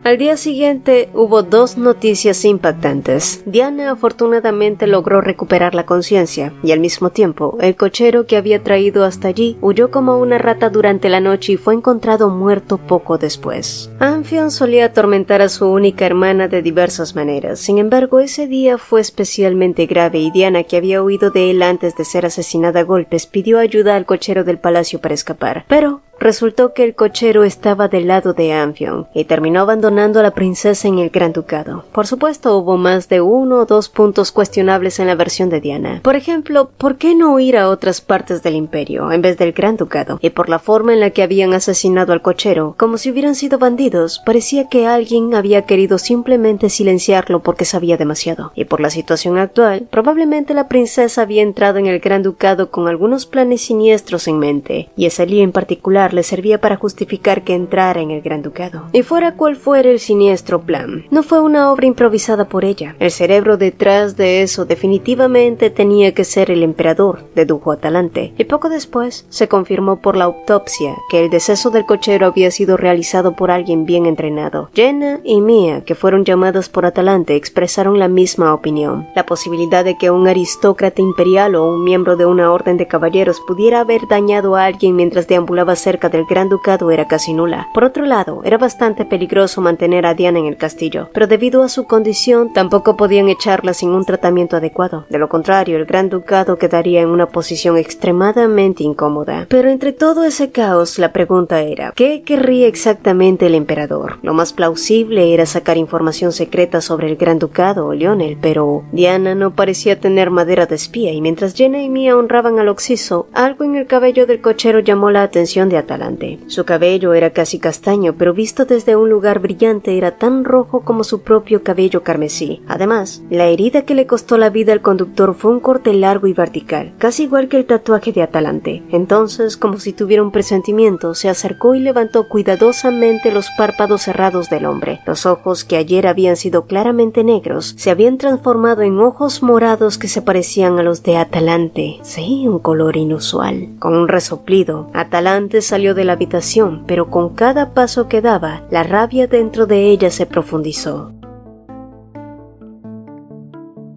Al día siguiente hubo dos noticias impactantes. Diana afortunadamente logró recuperar la conciencia y al mismo tiempo el cochero que había traído hasta allí huyó como una rata durante la noche y fue encontrado muerto poco después. Amphion solía atormentar a su única hermana de diversas maneras. Sin embargo, ese día fue especialmente grave y Diana, que había huido de él antes de ser asesinada a golpes, pidió ayuda al cochero del palacio para escapar. Pero resultó que el cochero estaba del lado de Amphion y terminó abandonando a la princesa en el Gran Ducado. Por supuesto, hubo más de 1 o 2 puntos cuestionables en la versión de Diana. Por ejemplo, ¿por qué no huir a otras partes del imperio en vez del Gran Ducado? Y por la forma en la que habían asesinado al cochero, como si hubieran sido bandidos, parecía que alguien había querido simplemente silenciarlo porque sabía demasiado. Y por la situación actual, probablemente la princesa había entrado en el Gran Ducado con algunos planes siniestros en mente, y ese lío en particular le servía para justificar que entrara en el Gran Ducado. Y fuera cual fuera el siniestro plan, no fue una obra improvisada por ella. El cerebro detrás de eso definitivamente tenía que ser el emperador, dedujo Atalante. Y poco después se confirmó por la autopsia que el deceso del cochero había sido realizado por alguien bien entrenado. Jenna y Mia, que fueron llamadas por Atalante, expresaron la misma opinión. La posibilidad de que un aristócrata imperial o un miembro de una orden de caballeros pudiera haber dañado a alguien mientras deambulaba cerca del Gran Ducado era casi nula. Por otro lado, era bastante peligroso mantener a Diana en el castillo, pero debido a su condición tampoco podían echarla sin un tratamiento adecuado. De lo contrario, el Gran Ducado quedaría en una posición extremadamente incómoda. Pero entre todo ese caos, la pregunta era, ¿qué querría exactamente el emperador? Lo más plausible era sacar información secreta sobre el Gran Ducado o Lionel, pero Diana no parecía tener madera de espía, y mientras Jenna y Mia honraban al Oxiso, algo en el cabello del cochero llamó la atención de Atalante. Atalante. Su cabello era casi castaño, pero visto desde un lugar brillante era tan rojo como su propio cabello carmesí. Además, la herida que le costó la vida al conductor fue un corte largo y vertical, casi igual que el tatuaje de Atalante. Entonces, como si tuviera un presentimiento, se acercó y levantó cuidadosamente los párpados cerrados del hombre. Los ojos, que ayer habían sido claramente negros, se habían transformado en ojos morados que se parecían a los de Atalante. Sí, un color inusual. Con un resoplido, Atalante salió de la habitación, pero con cada paso que daba, la rabia dentro de ella se profundizó.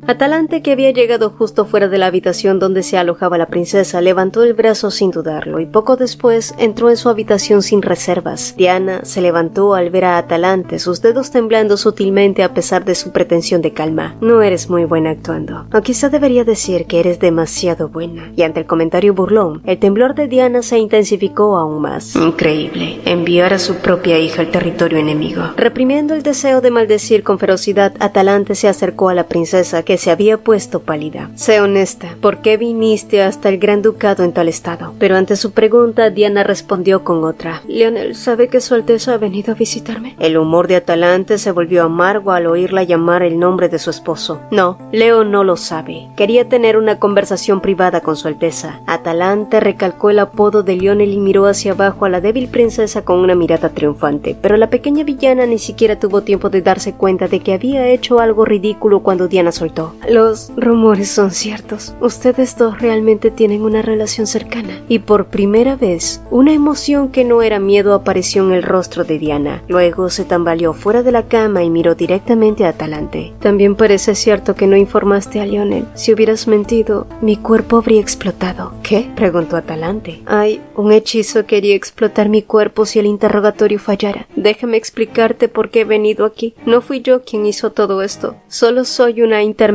Atalante, que había llegado justo fuera de la habitación donde se alojaba la princesa, levantó el brazo sin dudarlo y poco después entró en su habitación sin reservas. Diana se levantó al ver a Atalante, sus dedos temblando sutilmente a pesar de su pretensión de calma. No eres muy buena actuando, o quizá debería decir que eres demasiado buena. Y ante el comentario burlón, el temblor de Diana se intensificó aún más. Increíble, enviar a su propia hija al territorio enemigo. Reprimiendo el deseo de maldecir con ferocidad, Atalante se acercó a la princesa, que se había puesto pálida. Sé honesta, ¿por qué viniste hasta el Gran Ducado en tal estado? Pero ante su pregunta, Diana respondió con otra. Lionel, ¿sabe que Su Alteza ha venido a visitarme? El humor de Atalante se volvió amargo al oírla llamar el nombre de su esposo. No, Leo no lo sabe. Quería tener una conversación privada con Su Alteza. Atalante recalcó el apodo de Lionel y miró hacia abajo a la débil princesa con una mirada triunfante, pero la pequeña villana ni siquiera tuvo tiempo de darse cuenta de que había hecho algo ridículo cuando Diana soltó. Los rumores son ciertos. Ustedes dos realmente tienen una relación cercana. Y por primera vez, una emoción que no era miedo apareció en el rostro de Diana. Luego se tambaleó fuera de la cama y miró directamente a Atalante. También parece cierto que no informaste a Lionel. Si hubieras mentido, mi cuerpo habría explotado. ¿Qué? Preguntó Atalante. Ay, un hechizo quería explotar mi cuerpo si el interrogatorio fallara. Déjame explicarte por qué he venido aquí. No fui yo quien hizo todo esto. Solo soy una intermediaria.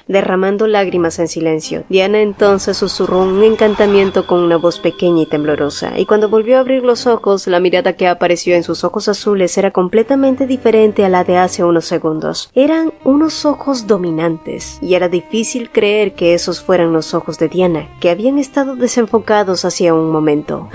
Derramando lágrimas en silencio, Diana entonces susurró un encantamiento con una voz pequeña y temblorosa, y cuando volvió a abrir los ojos, la mirada que apareció en sus ojos azules era completamente diferente a la de hace unos segundos. Eran unos ojos dominantes, y era difícil creer que esos fueran los ojos de Diana, que habían estado desenfocados hacía un momento.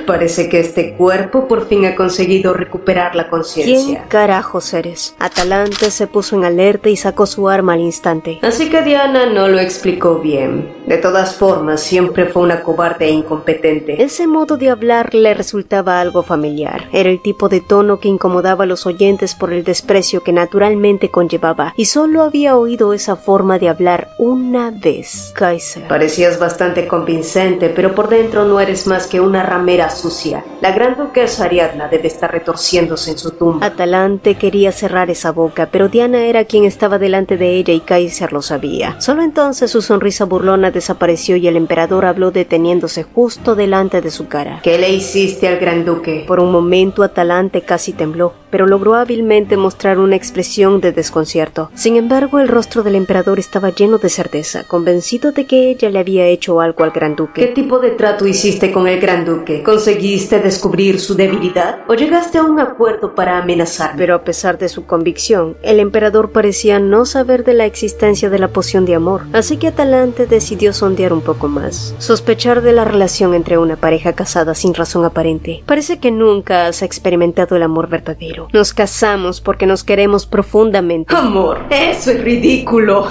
Parece que este cuerpo por fin ha conseguido recuperar la conciencia. ¿Quién carajos eres? Atalante se puso en alerta y sacó su arma al instante. Así que Diana no lo explicó bien. De todas formas, siempre fue una cobarde e incompetente. Ese modo de hablar le resultaba algo familiar. Era el tipo de tono que incomodaba a los oyentes por el desprecio que naturalmente conllevaba, y solo había oído esa forma de hablar una vez. Kaiser, parecías bastante convincente, pero por dentro no eres más que una ramera sucia. La gran duquesa Ariadna debe estar retorciéndose en su tumba. Atalante quería cerrar esa boca, pero Diana era quien estaba delante de ella y Kaiser lo sabía. Solo entonces su sonrisa burlona desapareció y el emperador habló deteniéndose justo delante de su cara. ¿Qué le hiciste al gran duque? Por un momento Atalante casi tembló, pero logró hábilmente mostrar una expresión de desconcierto. Sin embargo, el rostro del emperador estaba lleno de certeza, convencido de que ella le había hecho algo al gran duque. ¿Qué tipo de trato hiciste con el gran duque? ¿Conseguiste descubrir su debilidad? ¿O llegaste a un acuerdo para amenazar? Pero a pesar de su convicción, el emperador parecía no saber de la existencia de la poción de amor, así que Atalante decidió sondear un poco más, sospechar de la relación entre una pareja casada sin razón aparente. Parece que nunca has experimentado el amor verdadero. Nos casamos porque nos queremos profundamente. ¡Amor! ¡Eso es ridículo!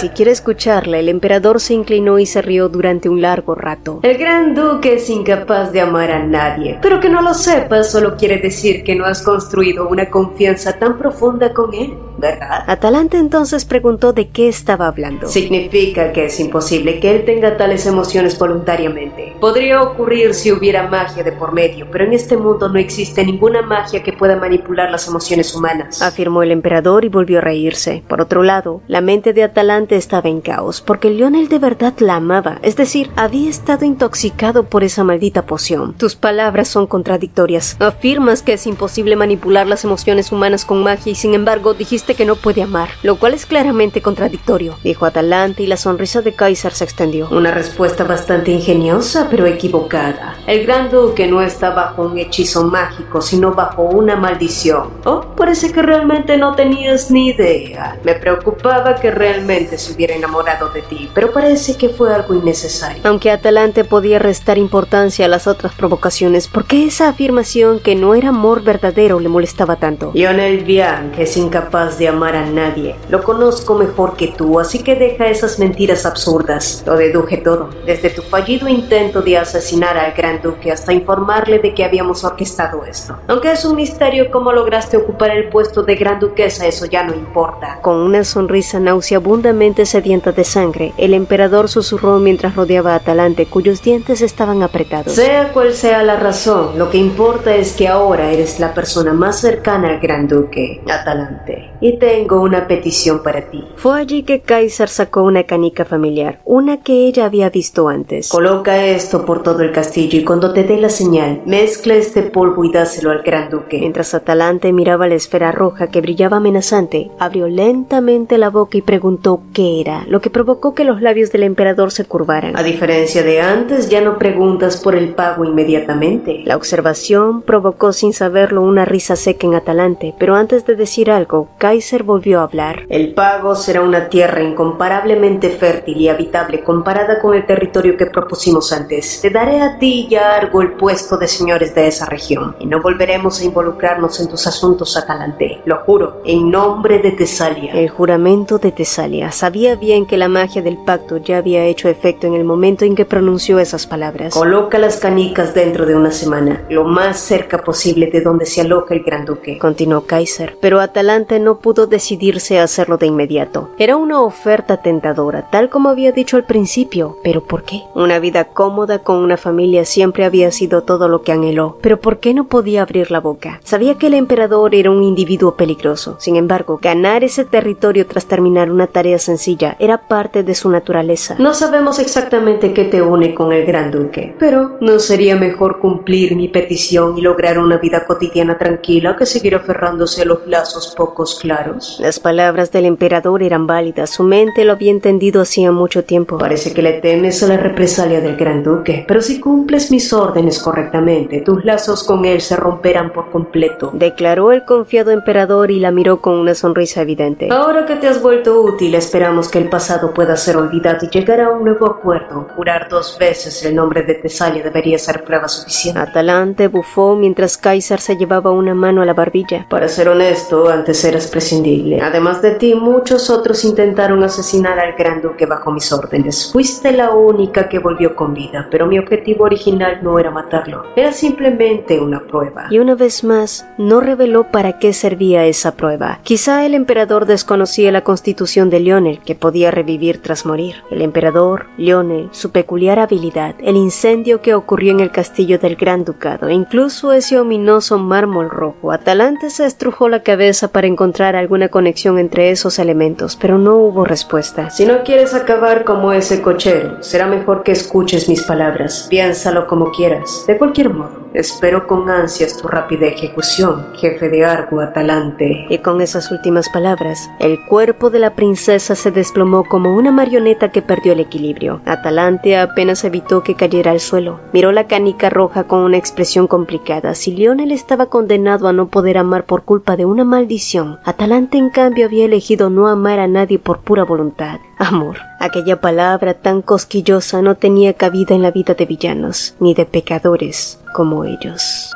Si quiere escucharla, el emperador se inclinó y se rió durante un largo rato. El gran duque es incapaz de amar a nadie, pero que no lo sepas solo quiere decir que no has construido una confianza tan profunda con él, ¿verdad? Atalante entonces preguntó de qué estaba hablando. Significa que es imposible que él tenga tales emociones voluntariamente. Podría ocurrir si hubiera magia de por medio, pero en este mundo no existe ninguna magia que pueda manipular las emociones humanas, afirmó el emperador y volvió a reírse. Por otro lado, la mente de Atalante estaba en caos, porque Lionel de verdad la amaba, es decir, había estado intoxicado por esa maldita poción. Tus palabras son contradictorias. Afirmas que es imposible manipular las emociones humanas con magia y sin embargo dijiste parte que no puede amar, lo cual es claramente contradictorio, dijo Atalante y la sonrisa de Kaiser se extendió. Una respuesta bastante ingeniosa, pero equivocada. El Gran Duque no está bajo un hechizo mágico, sino bajo una maldición. Oh, parece que realmente no tenías ni idea. Me preocupaba que realmente se hubiera enamorado de ti, pero parece que fue algo innecesario. Aunque Atalante podía restar importancia a las otras provocaciones, ¿por qué esa afirmación que no era amor verdadero le molestaba tanto? Lionel Bianc es incapaz de amar a nadie. Lo conozco mejor que tú, así que deja esas mentiras absurdas. Lo deduje todo, desde tu fallido intento de asesinar al Gran Duque hasta informarle de que habíamos orquestado esto. Aunque es un misterio cómo lograste ocupar el puesto de Gran Duquesa, eso ya no importa. Con una sonrisa nauseabundamente sedienta de sangre, el emperador susurró mientras rodeaba a Atalante, cuyos dientes estaban apretados. Sea cual sea la razón, lo que importa es que ahora eres la persona más cercana al Gran Duque, Atalante. Y tengo una petición para ti. Fue allí que Kaiser sacó una canica familiar, una que ella había visto antes. Coloca esto por todo el castillo y cuando te dé la señal, mezcla este polvo y dáselo al Gran Duque. Mientras Atalante miraba la esfera roja que brillaba amenazante, abrió lentamente la boca y preguntó qué era, lo que provocó que los labios del emperador se curvaran. A diferencia de antes, ya no preguntas por el pago inmediatamente. La observación provocó sin saberlo una risa seca en Atalante, pero antes de decir algo, Kaiser volvió a hablar. El pago será una tierra incomparablemente fértil y habitable comparada con el territorio que propusimos antes. Te daré a ti y a Argo el puesto de señores de esa región, y no volveremos a involucrarnos en tus asuntos, Atalante. Lo juro, en nombre de Tesalia. El juramento de Tesalia. Sabía bien que la magia del pacto ya había hecho efecto en el momento en que pronunció esas palabras. Coloca las canicas dentro de una semana, lo más cerca posible de donde se aloja el Gran Duque, continuó Kaiser, pero Atalante no pudo decidirse a hacerlo de inmediato. Era una oferta tentadora, tal como había dicho al principio, pero ¿por qué? Una vida cómoda con una familia siempre había sido todo lo que anheló, pero ¿por qué no podía abrir la boca? Sabía que el emperador era un individuo peligroso, sin embargo, ganar ese territorio tras terminar una tarea sencilla era parte de su naturaleza. No sabemos exactamente qué te une con el Gran Duque, pero ¿no sería mejor cumplir mi petición y lograr una vida cotidiana tranquila que seguir aferrándose a los lazos pocos claros? Las palabras del emperador eran válidas, su mente lo había entendido hacía mucho tiempo. Parece que le temes a la represalia del Gran Duque, pero si cumples mis órdenes correctamente, tus lazos con él se romperán por completo, declaró el confiado emperador y la miró con una sonrisa evidente. Ahora que te has vuelto útil, esperamos que el pasado pueda ser olvidado y llegar a un nuevo acuerdo. Jurar 2 veces el nombre de Tesalia debería ser prueba suficiente. Atalante bufó mientras Kaiser se llevaba una mano a la barbilla. Para ser honesto, antes eras prescindible. Además de ti, muchos otros intentaron asesinar al Gran Duque bajo mis órdenes. Fuiste la única que volvió con vida, pero mi objetivo original no era matarlo. Era simplemente una prueba. Y una vez más, no reveló para qué servía esa prueba. Quizá el emperador desconocía la constitución de Lionel, que podía revivir tras morir. El emperador, Lionel, su peculiar habilidad, el incendio que ocurrió en el castillo del Gran Ducado, e incluso ese ominoso mármol rojo. Atalante se estrujó la cabeza para encontrar alguna conexión entre esos elementos, pero no hubo respuesta. Si no quieres acabar como ese cochero, será mejor que escuches mis palabras. Piénsalo como quieras. De cualquier modo, espero con ansias tu rápida ejecución, jefe de Argo, Atalante. Y con esas últimas palabras, el cuerpo de la princesa se desplomó como una marioneta que perdió el equilibrio. Atalante apenas evitó que cayera al suelo. Miró la canica roja con una expresión complicada. Si Lionel estaba condenado a no poder amar por culpa de una maldición, Atalante en cambio había elegido no amar a nadie por pura voluntad. Amor. Aquella palabra tan cosquillosa no tenía cabida en la vida de villanos, ni de pecadores como ellos.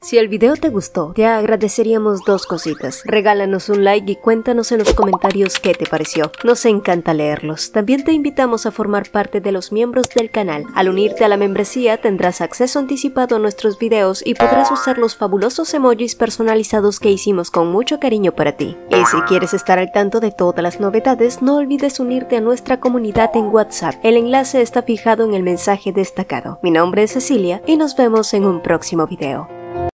Si el video te gustó, te agradeceríamos 2 cositas. Regálanos un like y cuéntanos en los comentarios qué te pareció. Nos encanta leerlos. También te invitamos a formar parte de los miembros del canal. Al unirte a la membresía tendrás acceso anticipado a nuestros videos y podrás usar los fabulosos emojis personalizados que hicimos con mucho cariño para ti. Y si quieres estar al tanto de todas las novedades, no olvides unirte a nuestra comunidad en WhatsApp. El enlace está fijado en el mensaje destacado. Mi nombre es Cecilia y nos vemos en un próximo video.